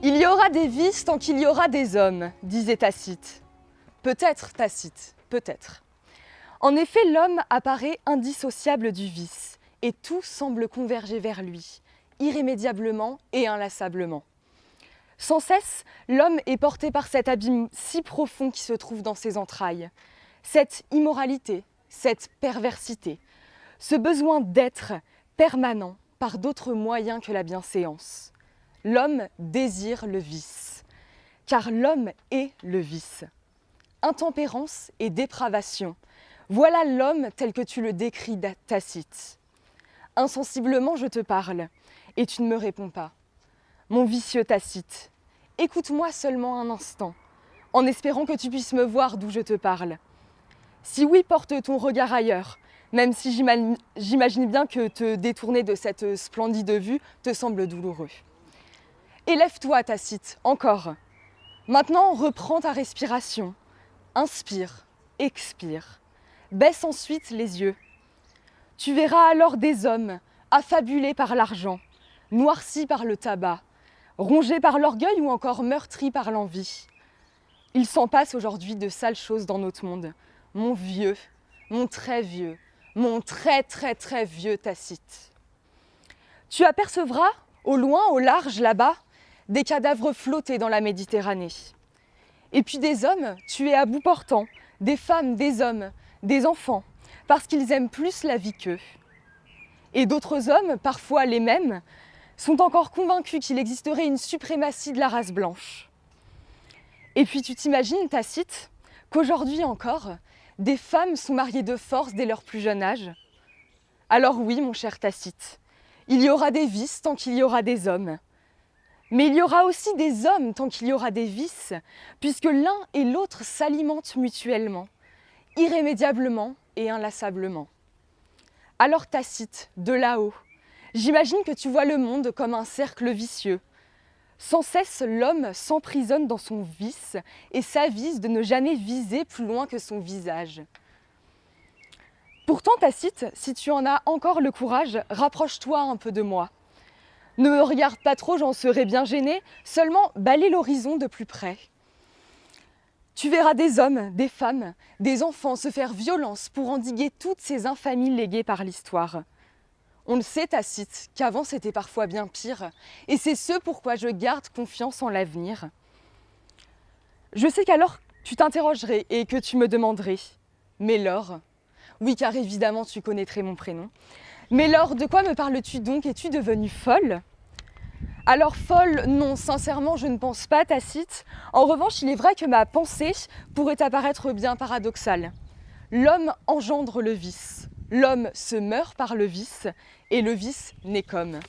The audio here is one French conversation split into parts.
Il y aura des vices tant qu'il y aura des hommes, disait Tacite. Peut-être, Tacite, peut-être. En effet, l'homme apparaît indissociable du vice, et tout semble converger vers lui, irrémédiablement et inlassablement. Sans cesse, l'homme est porté par cet abîme si profond qui se trouve dans ses entrailles, cette immoralité, cette perversité, ce besoin d'être permanent par d'autres moyens que la bienséance. L'homme désire le vice, car l'homme est le vice. Intempérance et dépravation, voilà l'homme tel que tu le décris, Tacite. Insensiblement je te parle, et tu ne me réponds pas. Mon vicieux Tacite, écoute-moi seulement un instant, en espérant que tu puisses me voir d'où je te parle. Si oui, porte ton regard ailleurs, même si j'imagine bien que te détourner de cette splendide vue te semble douloureux. Élève-toi, Tacite, encore. Maintenant, reprends ta respiration. Inspire, expire. Baisse ensuite les yeux. Tu verras alors des hommes affabulés par l'argent, noircis par le tabac, rongés par l'orgueil ou encore meurtris par l'envie. Il s'en passe aujourd'hui de sales choses dans notre monde. Mon vieux, mon très vieux, mon très très très vieux Tacite. Tu apercevras, au loin, au large, là-bas, des cadavres flottés dans la Méditerranée. Et puis des hommes tués à bout portant, des femmes, des hommes, des enfants, parce qu'ils aiment plus la vie qu'eux. Et d'autres hommes, parfois les mêmes, sont encore convaincus qu'il existerait une suprématie de la race blanche. Et puis tu t'imagines, Tacite, qu'aujourd'hui encore, des femmes sont mariées de force dès leur plus jeune âge? Alors oui, mon cher Tacite, il y aura des vices tant qu'il y aura des hommes. Mais il y aura aussi des hommes tant qu'il y aura des vices, puisque l'un et l'autre s'alimentent mutuellement, irrémédiablement et inlassablement. Alors Tacite, de là-haut, j'imagine que tu vois le monde comme un cercle vicieux. Sans cesse, l'homme s'emprisonne dans son vice et s'avise de ne jamais viser plus loin que son visage. Pourtant, Tacite, si tu en as encore le courage, rapproche-toi un peu de moi. Ne me regarde pas trop, j'en serais bien gênée, seulement balaie l'horizon de plus près. Tu verras des hommes, des femmes, des enfants se faire violence pour endiguer toutes ces infamies léguées par l'histoire. On le sait, Tacite, qu'avant c'était parfois bien pire, et c'est ce pourquoi je garde confiance en l'avenir. Je sais qu'alors tu t'interrogerais et que tu me demanderais « Mais Laure ?» Oui, car évidemment tu connaîtrais mon prénom. Mais Laure, de quoi me parles-tu donc? Es-tu devenue folle? Alors folle, non, sincèrement, je ne pense pas, Tacite. En revanche, il est vrai que ma pensée pourrait apparaître bien paradoxale. L'homme engendre le vice. L'homme se meurt par le vice, et le vice naît comme.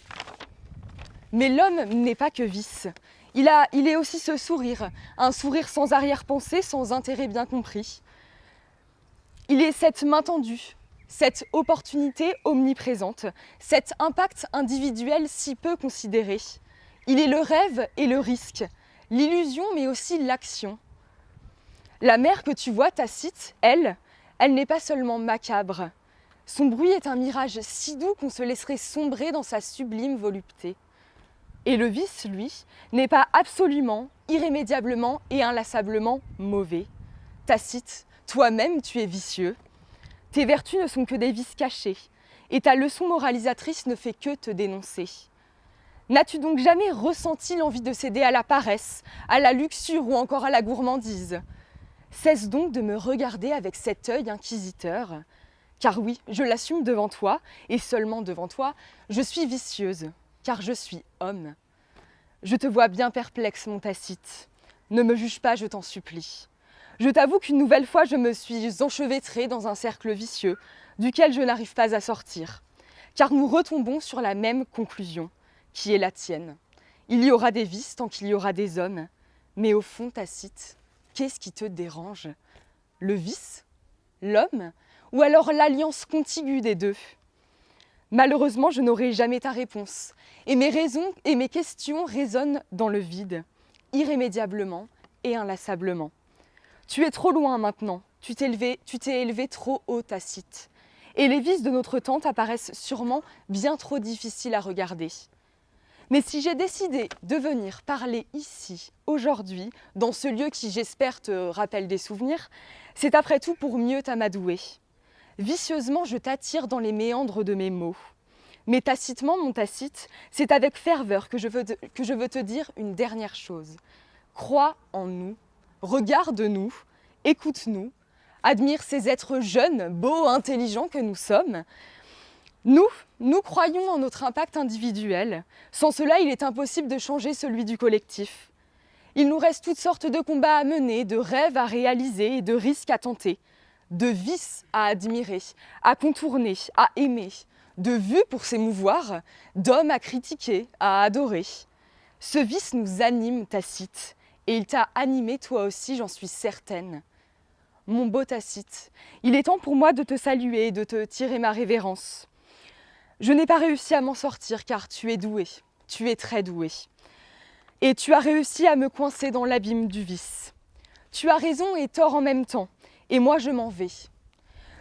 Mais l'homme n'est pas que vice. Il est aussi ce sourire, un sourire sans arrière-pensée, sans intérêt bien compris. Il est cette main tendue, cette opportunité omniprésente, cet impact individuel si peu considéré. Il est le rêve et le risque, l'illusion mais aussi l'action. La mer que tu vois, Tacite, elle n'est pas seulement macabre. Son bruit est un mirage si doux qu'on se laisserait sombrer dans sa sublime volupté. Et le vice, lui, n'est pas absolument, irrémédiablement et inlassablement mauvais. Tacite, toi-même tu es vicieux. Tes vertus ne sont que des vices cachés, et ta leçon moralisatrice ne fait que te dénoncer. N'as-tu donc jamais ressenti l'envie de céder à la paresse, à la luxure ou encore à la gourmandise? Cesse donc de me regarder avec cet œil inquisiteur. Car oui, je l'assume devant toi, et seulement devant toi, je suis vicieuse, car je suis homme. Je te vois bien perplexe, mon Tacite. Ne me juge pas, je t'en supplie. Je t'avoue qu'une nouvelle fois, je me suis enchevêtrée dans un cercle vicieux, duquel je n'arrive pas à sortir. Car nous retombons sur la même conclusion, qui est la tienne. Il y aura des vices tant qu'il y aura des hommes. Mais au fond, Tacite, qu'est-ce qui te dérange? Le vice? L'homme? Ou alors l'alliance contiguë des deux? Malheureusement, je n'aurai jamais ta réponse. Et mes raisons et mes questions résonnent dans le vide, irrémédiablement et inlassablement. Tu es trop loin maintenant, tu t'es élevé trop haut, Tacite. Et les vices de notre temps t'apparaissent sûrement bien trop difficiles à regarder. Mais si j'ai décidé de venir parler ici, aujourd'hui, dans ce lieu qui, j'espère, te rappelle des souvenirs, c'est après tout pour mieux t'amadouer. Vicieusement, je t'attire dans les méandres de mes mots. Mais tacitement, mon Tacite, c'est avec ferveur que je veux te dire une dernière chose. Crois en nous, regarde-nous, écoute-nous, admire ces êtres jeunes, beaux, intelligents que nous sommes. Nous croyons en notre impact individuel. Sans cela, il est impossible de changer celui du collectif. Il nous reste toutes sortes de combats à mener, de rêves à réaliser et de risques à tenter, de vices à admirer, à contourner, à aimer, de vues pour s'émouvoir, d'hommes à critiquer, à adorer. Ce vice nous anime, Tacite, et il t'a animé toi aussi, j'en suis certaine. Mon beau Tacite, il est temps pour moi de te saluer et de te tirer ma révérence. Je n'ai pas réussi à m'en sortir car tu es doué, tu es très doué. Et tu as réussi à me coincer dans l'abîme du vice. Tu as raison et tort en même temps, et moi je m'en vais.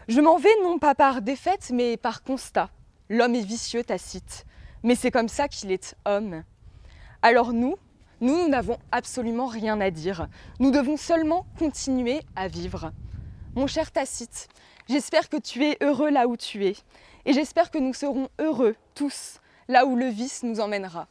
Je m'en vais non pas par défaite mais par constat. L'homme est vicieux, Tacite, mais c'est comme ça qu'il est homme. Alors nous n'avons absolument rien à dire. Nous devons seulement continuer à vivre. Mon cher Tacite, j'espère que tu es heureux là où tu es. Et j'espère que nous serons heureux, tous, là où le vice nous emmènera.